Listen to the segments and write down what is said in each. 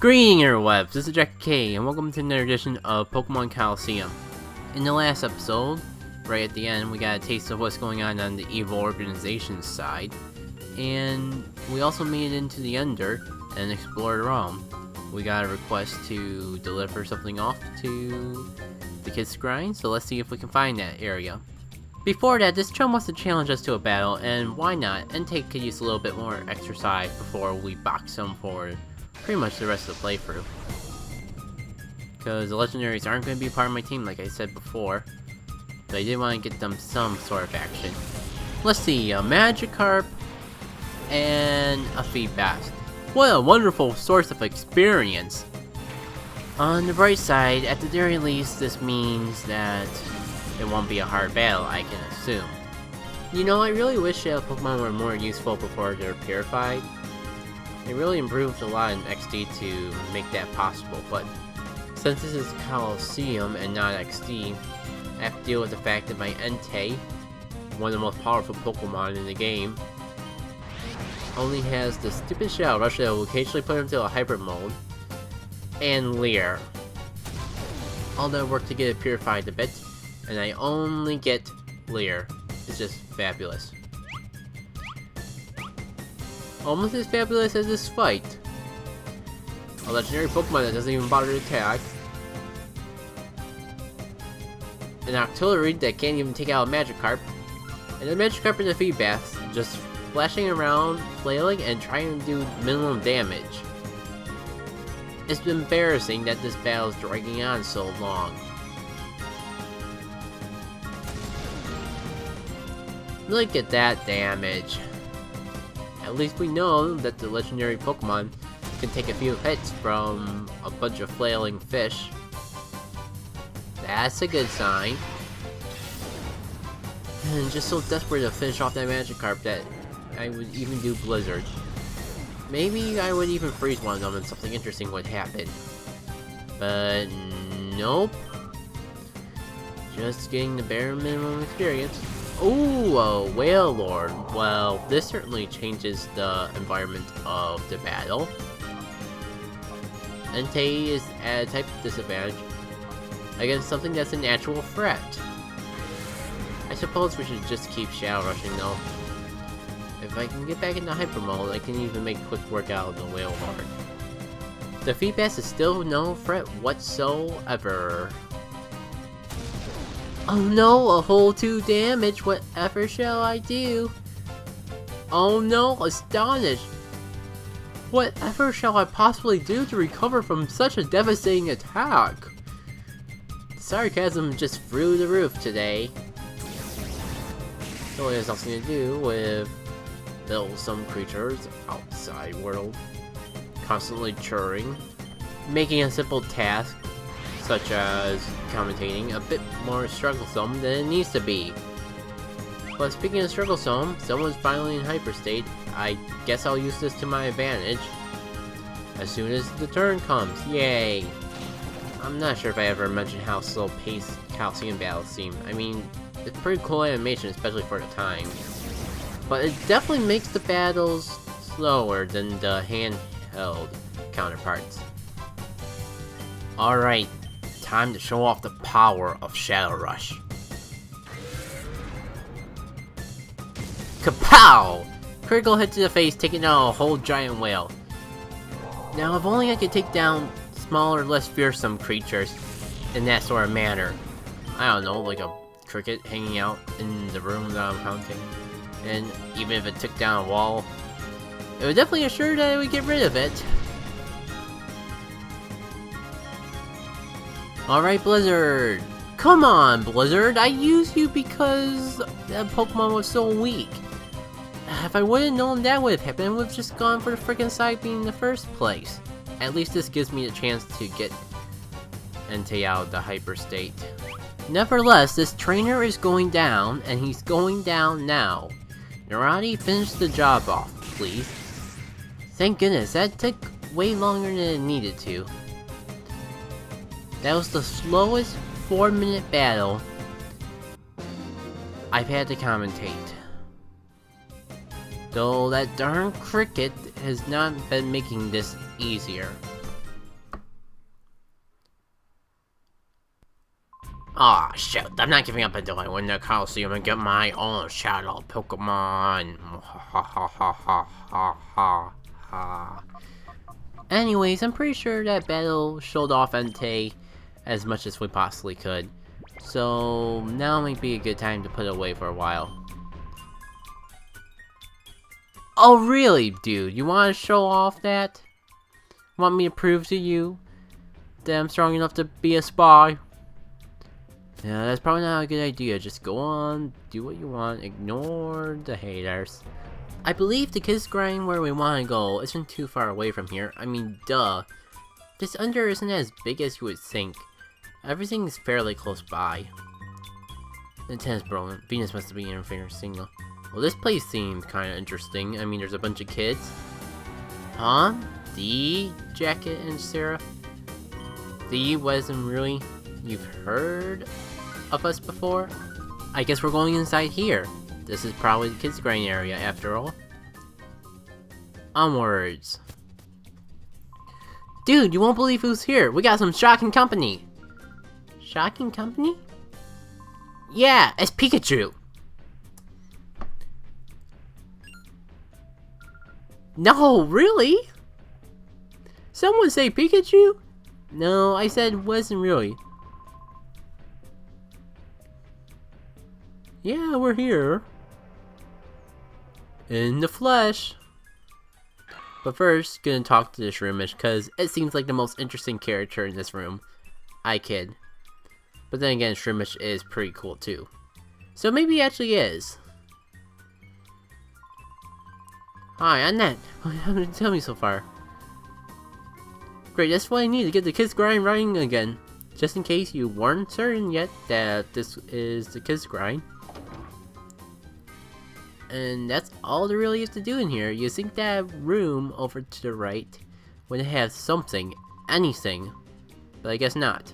Greeting interwebs, this is Jack K, and welcome to another edition of Pokemon Colosseum. In the last episode, right at the end, we got a taste of what's going on the evil organization's side, and we also made it into the Under and explored around. We got a request to deliver something off to the kids' grind, so let's see if we can find that area. Before that, this chum wants to challenge us to a battle, and why not? Entei could use a little bit more exercise before we box him for pretty much the rest of the playthrough. Because the legendaries aren't going to be part of my team like I said before, but I did want to get them some sort of action. Let's see, a Magikarp and a Feedbass. What a wonderful source of experience! On the bright side, at the very least, this means that it won't be a hard battle, I can assume. You know, I really wish Pokemon were more useful before they're purified. It really improved a lot in XD to make that possible, but since this is Colosseum and not XD, I have to deal with the fact that my Entei, one of the most powerful Pokemon in the game, only has the stupid Shadow Rush that will occasionally put him into a hybrid mode, and Leer. All that work to get it purified a bit, and I only get Leer. It's just fabulous. Almost as fabulous as this fight. A legendary Pokemon that doesn't even bother to attack. An Octillery that can't even take out a Magikarp. And a Magikarp in the Feedbass just flashing around, flailing, and trying to do minimum damage. It's embarrassing that this battle is dragging on so long. Look at that damage. At least we know that the legendary Pokemon can take a few hits from a bunch of flailing fish. That's a good sign. And just so desperate to finish off that Magikarp that I would even do Blizzard. Maybe I would even freeze one of them and something interesting would happen. But nope. Just getting the bare minimum experience. Ooh, a Wailord. Well, this certainly changes the environment of the battle. Entei is at a type disadvantage against something that's an actual threat. I suppose we should just keep Shadow Rushing though. If I can get back into Hyper Mode, I can even make quick work out of the Wailord. The Feedbass is still no threat whatsoever. Oh no, a whole 2 damage, whatever shall I do? Oh no, astonished! Whatever shall I possibly do to recover from such a devastating attack? Sarcasm just through the roof today. It only has something to do with some creatures outside world, constantly churring, making a simple task such as commentating a bit more strugglesome than it needs to be. But speaking of strugglesome, someone's finally in hyper state. I guess I'll use this to my advantage as soon as the turn comes. Yay! I'm not sure if I ever mentioned how slow paced Colosseum battles seem. I mean, it's pretty cool animation, especially for the time. But it definitely makes the battles slower than the handheld counterparts. Alright. Time to show off the power of Shadow Rush. Kapow! Critical hit to the face, taking down a whole giant whale. Now, if only I could take down smaller, less fearsome creatures in that sort of manner. I don't know, like a cricket hanging out in the room that I'm counting. And even if it took down a wall, it would definitely assure that I would get rid of it. Alright, Blizzard! Come on, Blizzard! I used you because that Pokemon was so weak. If I wouldn't known that would have happened, I would have just gone for the freaking side beam in the first place. At least this gives me a chance to get Entei out of the hyper state. Nevertheless, this trainer is going down, and he's going down now. Narati, finish the job off, please. Thank goodness, that took way longer than it needed to. That was the slowest 4-minute battle I've had to commentate. Though that darn cricket has not been making this easier. Aw, shoot, I'm not giving up until I win the Colosseum and get my own shadow Pokemon. Ha ha ha ha ha ha ha. Anyways, I'm pretty sure that battle showed off Entei as much as we possibly could. So now might be a good time to put it away for a while. Oh really, dude? You want to show off that? Want me to prove to you that I'm strong enough to be a spy? Yeah, that's probably not a good idea. Just go on, do what you want, ignore the haters. I believe the kiss grind where we want to go isn't too far away from here. I mean, duh. This under isn't as big as you would think. Everything's fairly close by. The tennis broken. Venus must be interfering signal. Well, this place seems kind of interesting. I mean, there's a bunch of kids. Huh? The Jacket and Sarah? The Wes and Rui? You've heard of us before? I guess we're going inside here. This is probably the kids' grind area after all. Onwards. Dude, you won't believe who's here. We got some shocking company. Shocking company? Yeah, it's Pikachu. No, really? Someone say Pikachu? No, I said Wes and Rui. Yeah, we're here. In the flesh. But first, gonna talk to this roomish, cause it seems like the most interesting character in this room. I kid. But then again, Shroomish is pretty cool too. So maybe he actually is. Hi, Annette. What happened to tell me so far? Great, that's what I need to get the kiss grind running again. Just in case you weren't certain yet that this is the kiss grind. And that's all there really is to do in here. You think that room over to the right would have something, anything, but I guess not.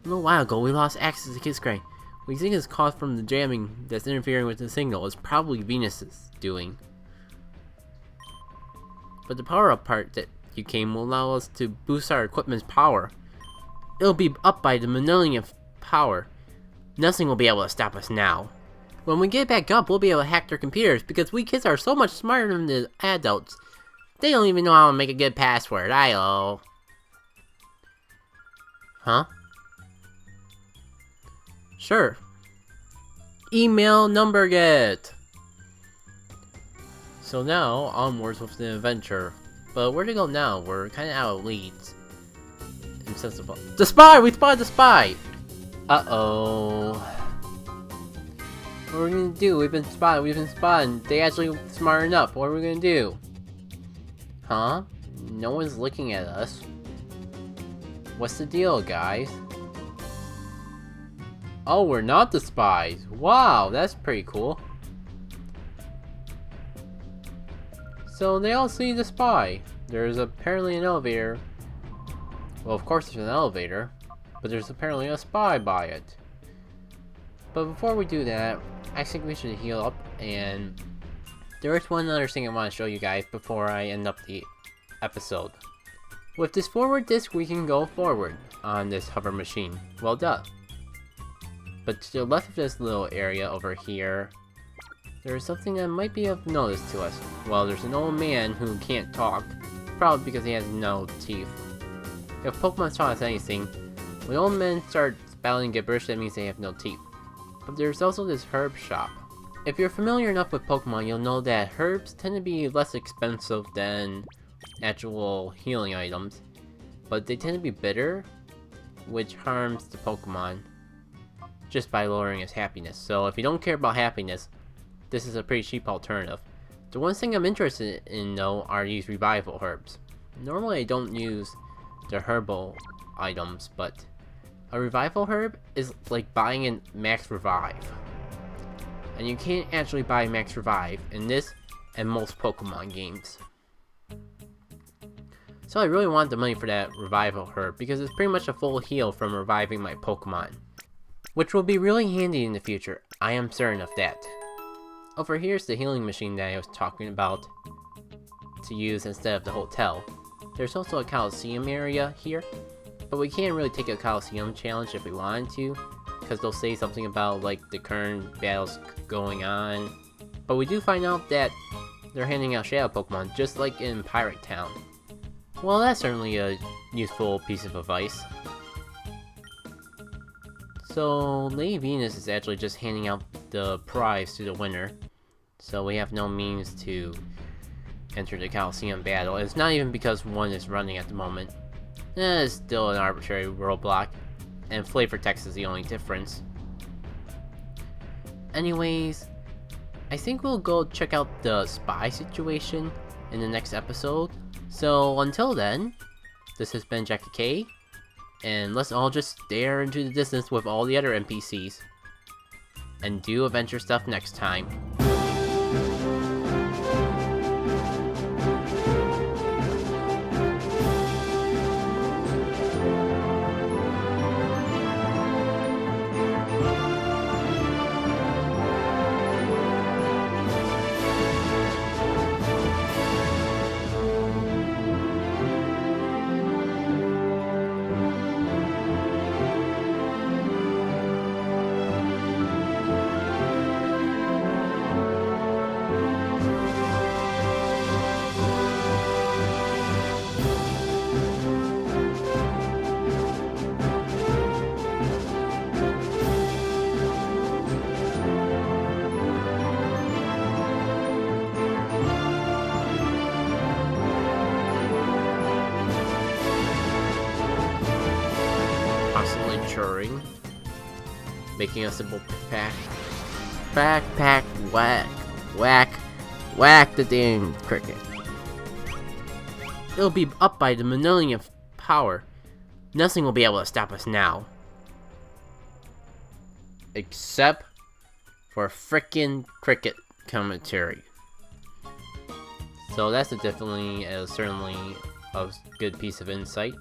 A little while ago, we lost access to the kiss grind. We think it's caused from the jamming that's interfering with the signal. It's probably Venus's doing. But the power-up part that you came will allow us to boost our equipment's power. It'll be up by the millennium of power. Nothing will be able to stop us now. When we get back up, we'll be able to hack their computers because we kids are so much smarter than the adults. They don't even know how to make a good password. I-oh. Huh? Sure. Email number get. So now, onwards with the adventure. But where to go now? We're kind of out of leads. Insensible. The spy! We spotted the spy! Uh-oh. What are we gonna do? We've been spotted. They actually smart enough. What are we gonna do? Huh? No one's looking at us. What's the deal, guys? Oh, we're not the spies. Wow, that's pretty cool. So they all see the spy. There's apparently an elevator. Well, of course there's an elevator, but there's apparently a spy by it. But before we do that, I think we should heal up, and there is one other thing I want to show you guys before I end up the episode. With this forward disc, we can go forward on this hover machine. Well, duh. But to the left of this little area over here, there is something that might be of notice to us. Well, there's an old man who can't talk, probably because he has no teeth. If Pokemon taught us anything, when old men start spouting gibberish, that means they have no teeth. But there's also this herb shop. If you're familiar enough with Pokemon, you'll know that herbs tend to be less expensive than actual healing items, but they tend to be bitter, which harms the Pokemon just by lowering its happiness. So if you don't care about happiness, this is a pretty cheap alternative. The one thing I'm interested in though are these revival herbs. Normally I don't use the herbal items, but a revival herb is like buying a max revive. And you can't actually buy max revive in this and most Pokemon games. So I really want the money for that revival herb because it's pretty much a full heal from reviving my Pokemon, which will be really handy in the future. I am certain of that. Over here's the healing machine that I was talking about to use instead of the hotel. There's also a Colosseum area here. but we can't really take a Colosseum challenge if we wanted to, because they'll say something about like the current battles going on. But we do find out that they're handing out Shadow Pokemon, just like in Pirate Town. Well, that's certainly a useful piece of advice. So, Lady Venus is actually just handing out the prize to the winner. So we have no means to enter the Colosseum battle. It's not even because one is running at the moment. It's still an arbitrary roadblock, and flavor text is the only difference. Anyways, I think we'll go check out the spy situation in the next episode. So until then, this has been Jackie K, and let's all just stare into the distance with all the other NPCs, and do adventure stuff next time. Churring, making a simple backpack whack the damn cricket. It'll be up by the millennium power. Nothing will be able to stop us now. Except for frickin' cricket commentary. So that's definitely certainly a good piece of insight.